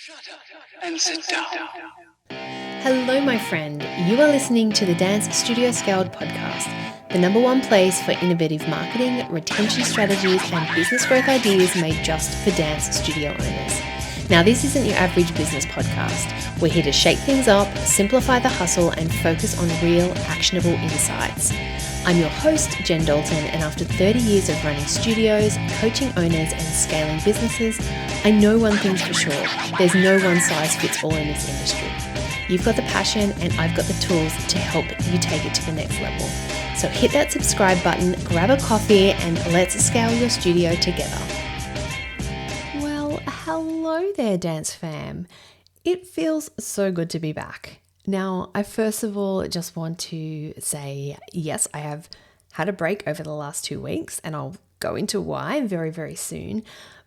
Shut up and sit down. Hello, my friend. You are listening to the Dance Studio Scaled podcast, the number one place for innovative marketing, retention strategies, and business growth ideas made just for dance studio owners. Now, this isn't your average business podcast. We're here to shake things up, simplify the hustle, and focus on real, actionable insights. I'm your host, Jen Dalton, and after 30 years of running studios, coaching owners, and scaling businesses, I know one thing's for sure. There's no one size fits all in this industry. You've got the passion, and I've got the tools to help you take it to the next level. So hit that subscribe button, grab a coffee, and let's scale your studio together. Well, hello there, dance fam. It feels so good to be back. Now, I first of all just want to say, yes, I have had a break over the last 2 weeks, and I'll go into why very, very soon.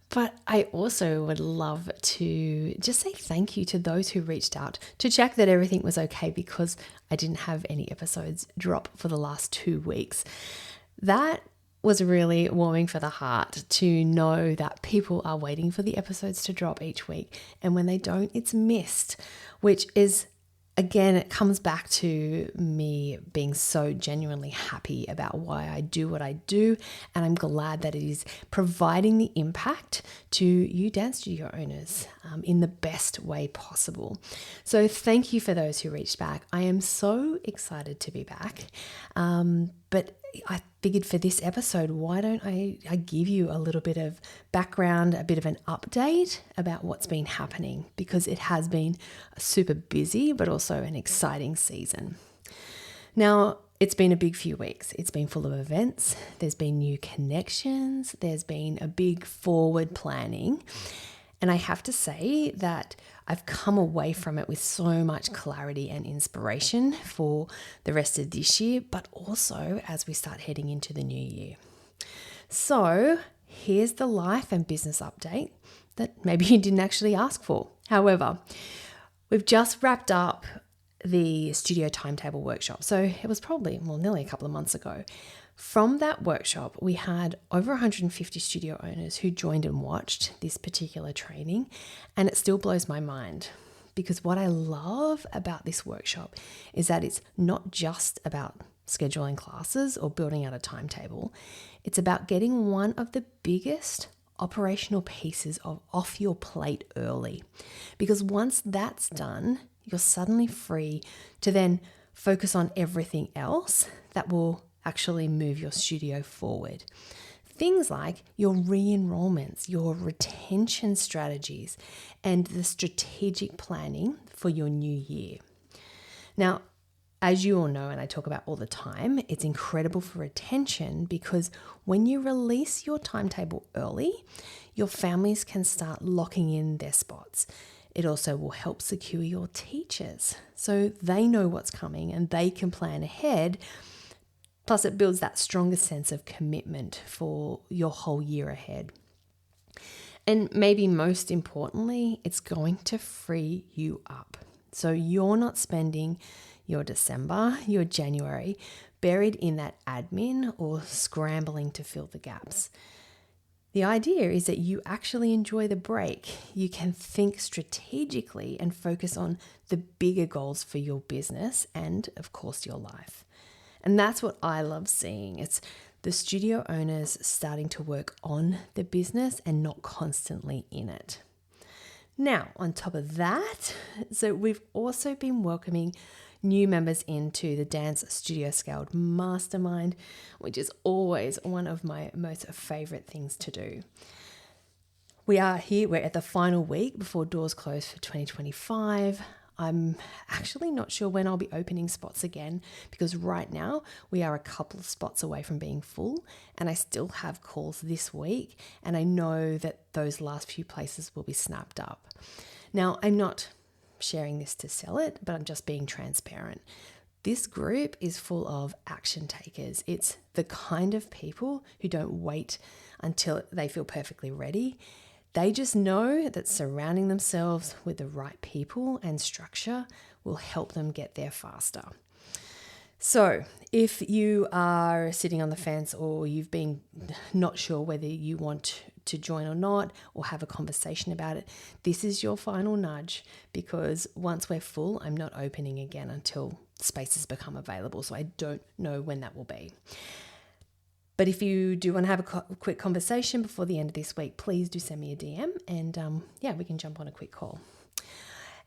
But I also would love to just say thank you to those who reached out to check that everything was okay, because I didn't have any episodes drop for the last 2 weeks. That was really warming for the heart to know that people are waiting for the episodes to drop each week. And when they don't, it's missed, which is, again, it comes back to me being so genuinely happy about why I do what I do. And I'm glad that it is providing the impact to you dance studio owners in the best way possible. So thank you for those who reached back. I am so excited to be back. But I figured for this episode, why don't I give you a little bit of background, a bit of an update about what's been happening, because it has been super busy, but also an exciting season. Now, it's been a big few weeks. It's been full of events. There's been new connections. There's been a big forward planning. And I have to say that I've come away from it with so much clarity and inspiration for the rest of this year, but also as we start heading into the new year. So here's the life and business update that maybe you didn't actually ask for. However, we've just wrapped up the studio timetable workshop. So it was probably, nearly a couple of months ago. From that workshop, we had over 150 studio owners who joined and watched this particular training, and it still blows my mind, because what I love about this workshop is that it's not just about scheduling classes or building out a timetable. It's about getting one of the biggest operational pieces off your plate early, because once that's done, you're suddenly free to then focus on everything else that will actually move your studio forward. Things like your re-enrollments, your retention strategies, and the strategic planning for your new year. Now, as you all know, and I talk about all the time, it's incredible for retention, because when you release your timetable early, your families can start locking in their spots. It also will help secure your teachers so they know what's coming and they can plan ahead. Plus, it builds that stronger sense of commitment for your whole year ahead. And maybe most importantly, it's going to free you up. So you're not spending your December, your January buried in that admin or scrambling to fill the gaps. The idea is that you actually enjoy the break. You can think strategically and focus on the bigger goals for your business and, of course, your life. And that's what I love seeing. It's the studio owners starting to work on the business and not constantly in it. Now, on top of that, so we've also been welcoming new members into the Dance Studio Scaled Mastermind, which is always one of my most favorite things to do. We're at the final week before doors close for 2025. I'm actually not sure when I'll be opening spots again, because right now we are a couple of spots away from being full, and I still have calls this week, and I know that those last few places will be snapped up. Now, I'm not sharing this to sell it, but I'm just being transparent. This group is full of action takers. It's the kind of people who don't wait until they feel perfectly ready. They just know that surrounding themselves with the right people and structure will help them get there faster. So if you are sitting on the fence, or you've been not sure whether you want to join or not, or have a conversation about it, this is your final nudge, because once we're full, I'm not opening again until spaces become available. So I don't know when that will be. But if you do want to have a quick conversation before the end of this week, please do send me a DM and we can jump on a quick call.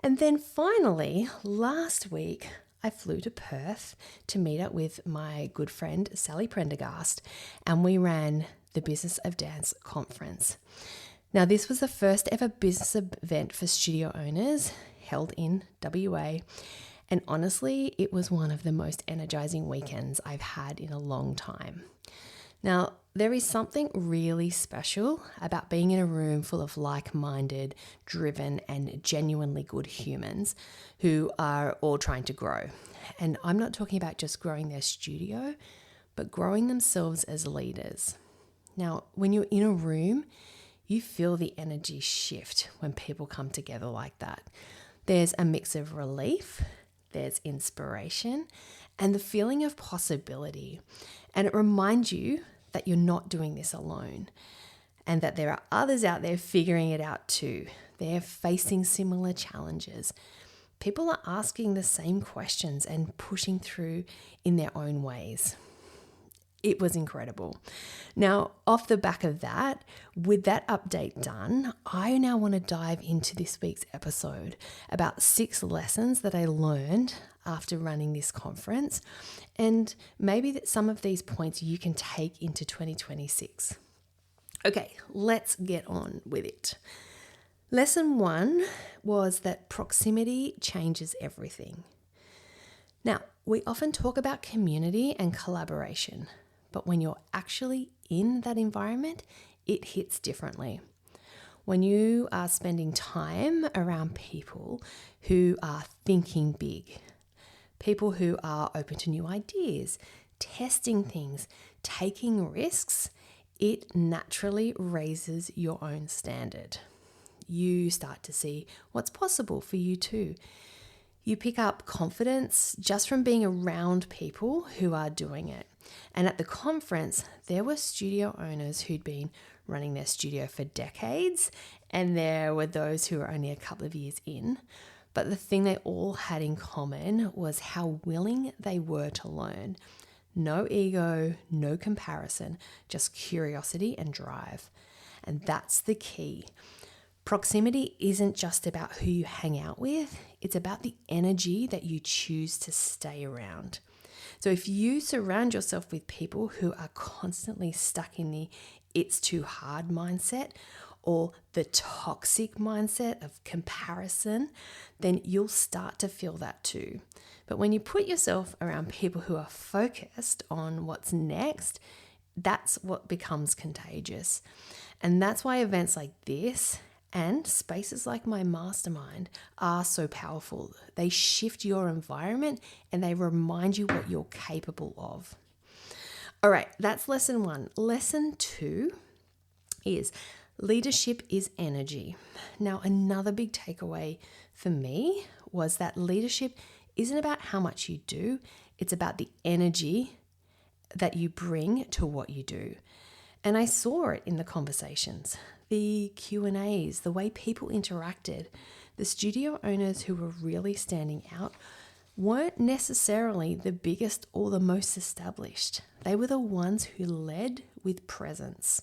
And then finally, last week, I flew to Perth to meet up with my good friend, Sally Prendergast, and we ran the Business of Dance conference. Now, this was the first ever business event for studio owners held in WA. And honestly, it was one of the most energizing weekends I've had in a long time. Now, there is something really special about being in a room full of like-minded, driven, and genuinely good humans who are all trying to grow. And I'm not talking about just growing their studio, but growing themselves as leaders. Now, when you're in a room, you feel the energy shift when people come together like that. There's a mix of relief, there's inspiration, and the feeling of possibility. And it reminds you that you're not doing this alone, and that there are others out there figuring it out too. They're facing similar challenges. People are asking the same questions and pushing through in their own ways. It was incredible. Now, off the back of that, with that update done, I now want to dive into this week's episode about 6 lessons that I learned after running this conference, and maybe that some of these points you can take into 2026. Okay, let's get on with it. Lesson 1 was that proximity changes everything. Now, we often talk about community and collaboration, but when you're actually in that environment, it hits differently. When you are spending time around people who are thinking big, people who are open to new ideas, testing things, taking risks, it naturally raises your own standard. You start to see what's possible for you too. You pick up confidence just from being around people who are doing it. And at the conference, there were studio owners who'd been running their studio for decades, and there were those who were only a couple of years in. But the thing they all had in common was how willing they were to learn. No ego, no comparison, just curiosity and drive. And that's the key. Proximity isn't just about who you hang out with, it's about the energy that you choose to stay around. So if you surround yourself with people who are constantly stuck in the it's too hard mindset or the toxic mindset of comparison, then you'll start to feel that too. But when you put yourself around people who are focused on what's next, that's what becomes contagious. And that's why events like this and spaces like my mastermind are so powerful. They shift your environment and they remind you what you're capable of. All right, that's lesson 1. Lesson 2 is leadership is energy. Now, another big takeaway for me was that leadership isn't about how much you do, it's about the energy that you bring to what you do. And I saw it in the conversations, the Q&As, the way people interacted. The studio owners who were really standing out weren't necessarily the biggest or the most established. They were the ones who led with presence.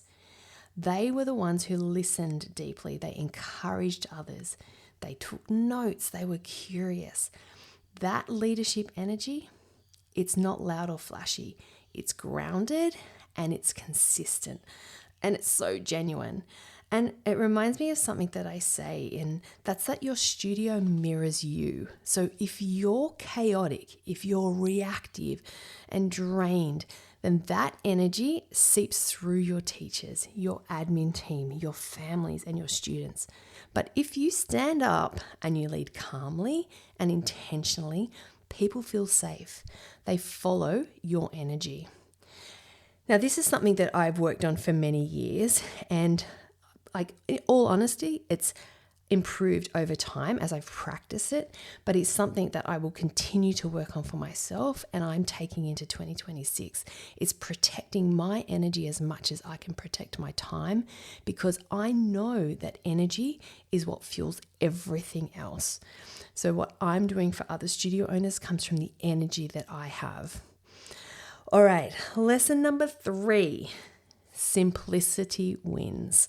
They were the ones who listened deeply. They encouraged others. They took notes. They were curious. That leadership energy, it's not loud or flashy. It's grounded and it's consistent and it's so genuine. And it reminds me of something that I say, and that's that your studio mirrors you. So if you're chaotic, if you're reactive and drained, then that energy seeps through your teachers, your admin team, your families, and your students. But if you stand up and you lead calmly and intentionally, people feel safe. They follow your energy. Now, this is something that I've worked on for many years, and in all honesty, it's improved over time as I've practiced it, but it's something that I will continue to work on for myself, and I'm taking into 2026. It's protecting my energy as much as I can protect my time, because I know that energy is what fuels everything else. So what I'm doing for other studio owners comes from the energy that I have. All right, lesson number 3, simplicity wins.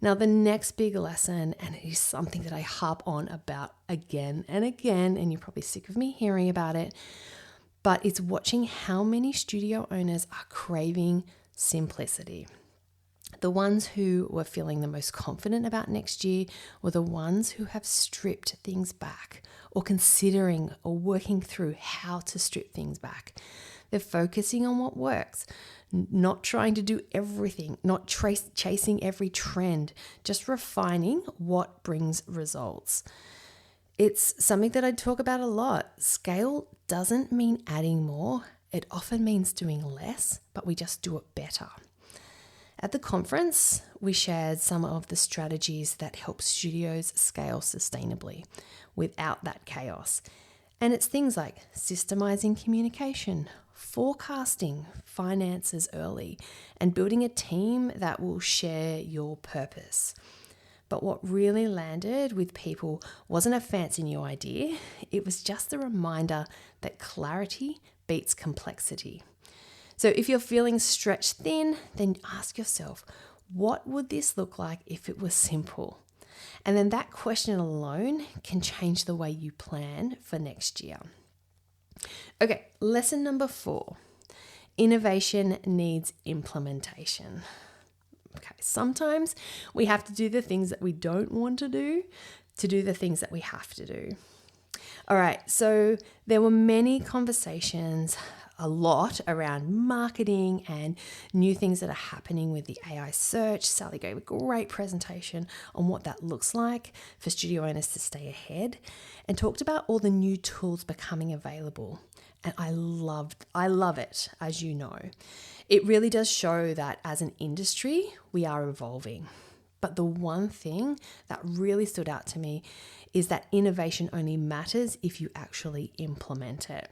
Now, the next big lesson, and it is something that I harp on about again and again, and you're probably sick of me hearing about it, but it's watching how many studio owners are craving simplicity. The ones who were feeling the most confident about next year were the ones who have stripped things back, or considering or working through how to strip things back. They're focusing on what works, not trying to do everything, not chasing every trend, just refining what brings results. It's something that I talk about a lot. Scale doesn't mean adding more. It often means doing less, but we just do it better. At the conference, we shared some of the strategies that help studios scale sustainably without that chaos. And it's things like systemizing communication, forecasting finances early, and building a team that will share your purpose. But what really landed with people wasn't a fancy new idea. It was just a reminder that clarity beats complexity. So if you're feeling stretched thin, then ask yourself, what would this look like if it was simple? And then that question alone can change the way you plan for next year. Okay, lesson number 4, innovation needs implementation. Okay, sometimes we have to do the things that we don't want to do the things that we have to do. All right, so there were many conversations, a lot around marketing and new things that are happening with the AI search. Sally gave a great presentation on what that looks like for studio owners to stay ahead, and talked about all the new tools becoming available. And I love it, as you know. It really does show that as an industry, we are evolving. But the one thing that really stood out to me is that innovation only matters if you actually implement it.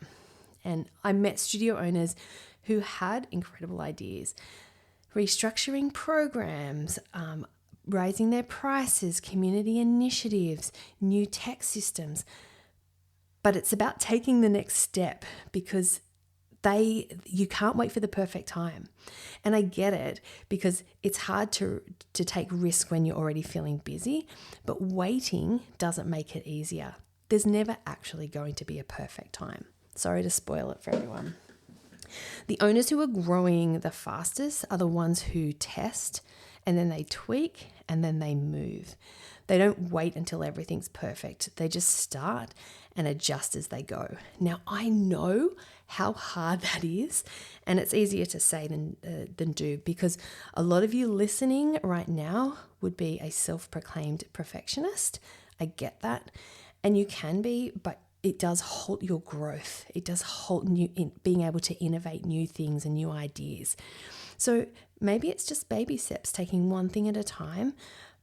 And I met studio owners who had incredible ideas, restructuring programs, raising their prices, community initiatives, new tech systems. But it's about taking the next step, because you can't wait for the perfect time. And I get it, because it's hard to take risk when you're already feeling busy, but waiting doesn't make it easier. There's never actually going to be a perfect time. Sorry to spoil it for everyone. The owners who are growing the fastest are the ones who test, and then they tweak, and then they move. They don't wait until everything's perfect. They just start and adjust as they go. Now, I know how hard that is, and it's easier to say than do, because a lot of you listening right now would be a self-proclaimed perfectionist. I get that, and you can be, but it does halt your growth. It does halt being able to innovate new things and new ideas. So maybe it's just baby steps, taking one thing at a time.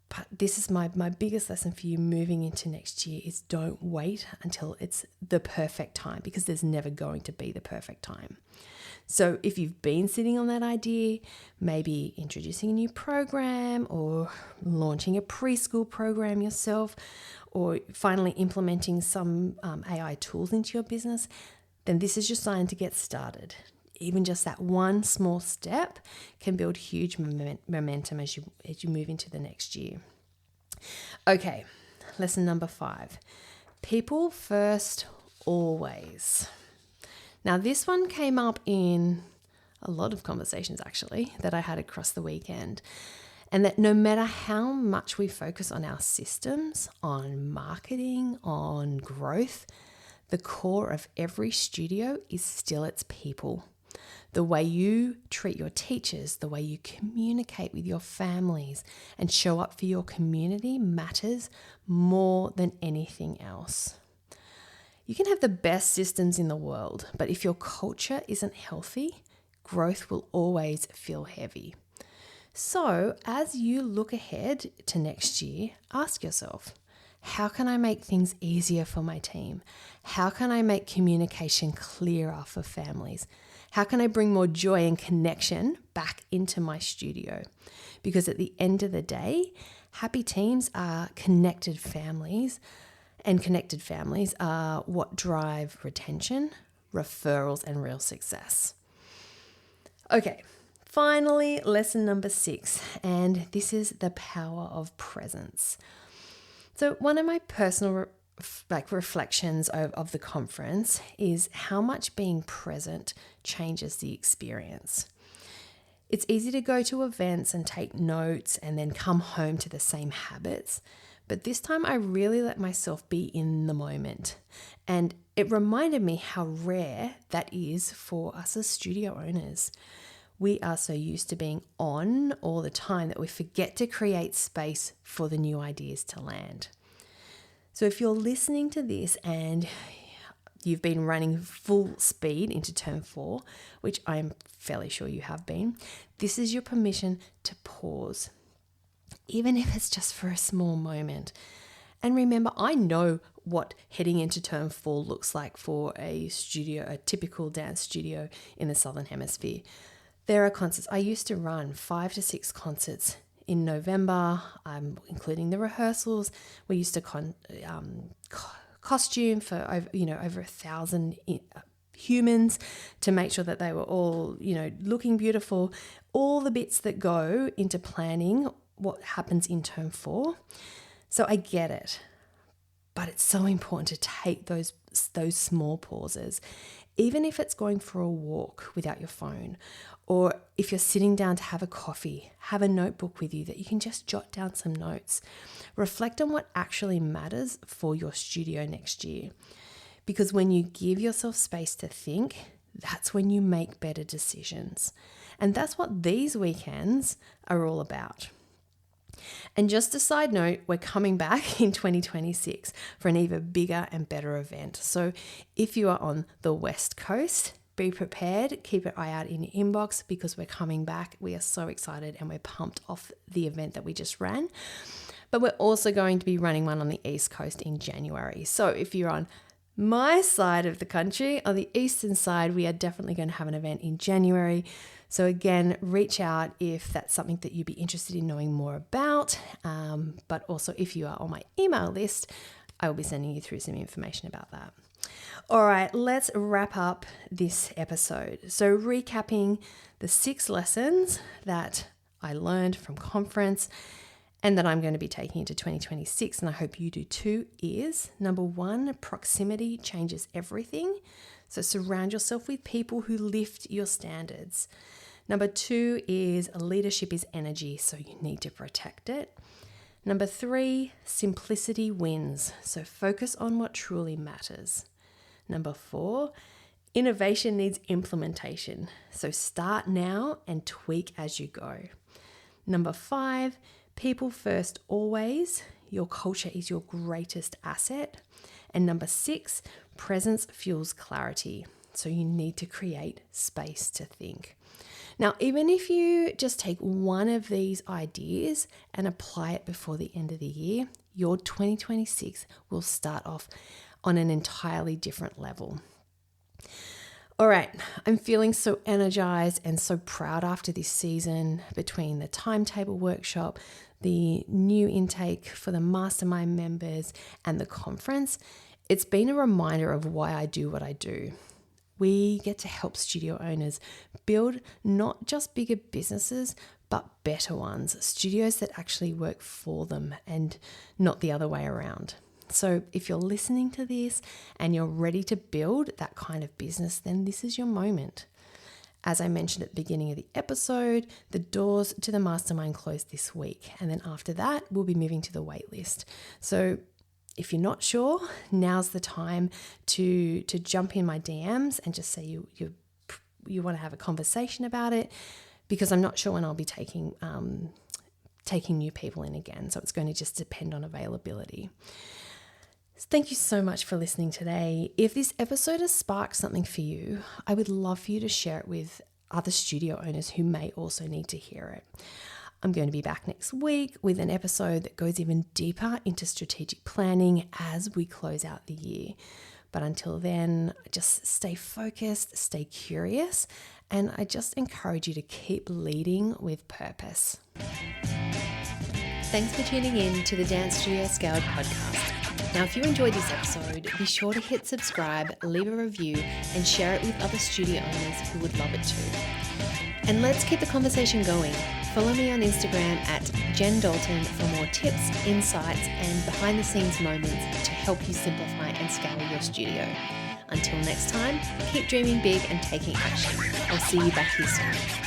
But this is my biggest lesson for you moving into next year is don't wait until it's the perfect time, because there's never going to be the perfect time. So if you've been sitting on that idea, maybe introducing a new program or launching a preschool program yourself, or finally implementing some AI tools into your business, then this is your sign to get started. Even just that one small step can build huge momentum as you move into the next year. Okay, lesson number 5. People first, always. Now, this one came up in a lot of conversations, actually, that I had across the weekend. And that no matter how much we focus on our systems, on marketing, on growth, the core of every studio is still its people. The way you treat your teachers, the way you communicate with your families and show up for your community matters more than anything else. You can have the best systems in the world, but if your culture isn't healthy, growth will always feel heavy. So as you look ahead to next year, ask yourself, How can I make things easier for my team? How can I make communication clearer for families? How can I bring more joy and connection back into my studio? Because at the end of the day, happy teams are connected families, and connected families are what drive retention, referrals, and real success. Okay, finally, lesson number 6, and this is the power of presence. So one of my personal reflections of the conference is how much being present changes the experience. It's easy to go to events and take notes and then come home to the same habits. But this time I really let myself be in the moment. And it reminded me how rare that is for us as studio owners. We are so used to being on all the time that we forget to create space for the new ideas to land. So if you're listening to this and you've been running full speed into term 4, which I'm fairly sure you have been, this is your permission to pause, even if it's just for a small moment. And remember, I know what heading into term 4 looks like for a typical dance studio in the Southern Hemisphere. There are concerts. I used to run 5 to 6 concerts in November, including the rehearsals. We used to costume for over 1,000 humans to make sure that they were all looking beautiful. All the bits that go into planning what happens in term 4. So I get it, but it's so important to take those small pauses, even if it's going for a walk without your phone, or if you're sitting down to have a coffee, have a notebook with you that you can just jot down some notes. Reflect on what actually matters for your studio next year. Because when you give yourself space to think, that's when you make better decisions. And that's what these weekends are all about. And just a side note, we're coming back in 2026 for an even bigger and better event. So if you are on the West Coast, be prepared, keep an eye out in your inbox because we're coming back. We are so excited and we're pumped off the event that we just ran. But we're also going to be running one on the East Coast in January. So if you're on my side of the country, on the eastern side, we are definitely going to have an event in January. So again, reach out if that's something that you'd be interested in knowing more about. But also if you are on my email list, I will be sending you through some information about that. All right, let's wrap up this episode. So recapping the 6 lessons that I learned from conference and that I'm going to be taking into 2026, and I hope you do too, is number 1, proximity changes everything. So surround yourself with people who lift your standards. Number 2 is leadership is energy, so you need to protect it. Number 3, simplicity wins. So focus on what truly matters. Number 4, innovation needs implementation. So start now and tweak as you go. Number 5, people first always. Your culture is your greatest asset. And number 6, presence fuels clarity. So you need to create space to think. Now, even if you just take one of these ideas and apply it before the end of the year, your 2026 will start off on an entirely different level. All right, I'm feeling so energized and so proud after this season between the timetable workshop, the new intake for the mastermind members, and the conference. It's been a reminder of why I do what I do. We get to help studio owners build not just bigger businesses, but better ones, studios that actually work for them and not the other way around. So if you're listening to this and you're ready to build that kind of business, then this is your moment. As I mentioned at the beginning of the episode, the doors to the mastermind close this week. And then after that, we'll be moving to the wait list. So if you're not sure, now's the time to jump in my DMs and just say you want to have a conversation about it, because I'm not sure when I'll be taking new people in again. So it's going to just depend on availability. Thank you so much for listening today. If this episode has sparked something for you, I would love for you to share it with other studio owners who may also need to hear it. I'm going to be back next week with an episode that goes even deeper into strategic planning as we close out the year. But until then, just stay focused, stay curious, and I just encourage you to keep leading with purpose. Thanks for tuning in to the Dance Studio Scaled podcast. Now, if you enjoyed this episode, be sure to hit subscribe, leave a review, and share it with other studio owners who would love it too. And let's keep the conversation going. Follow me on Instagram at Jen Dalton for more tips, insights, and behind-the-scenes moments to help you simplify and scale your studio. Until next time, keep dreaming big and taking action. I'll see you back here soon.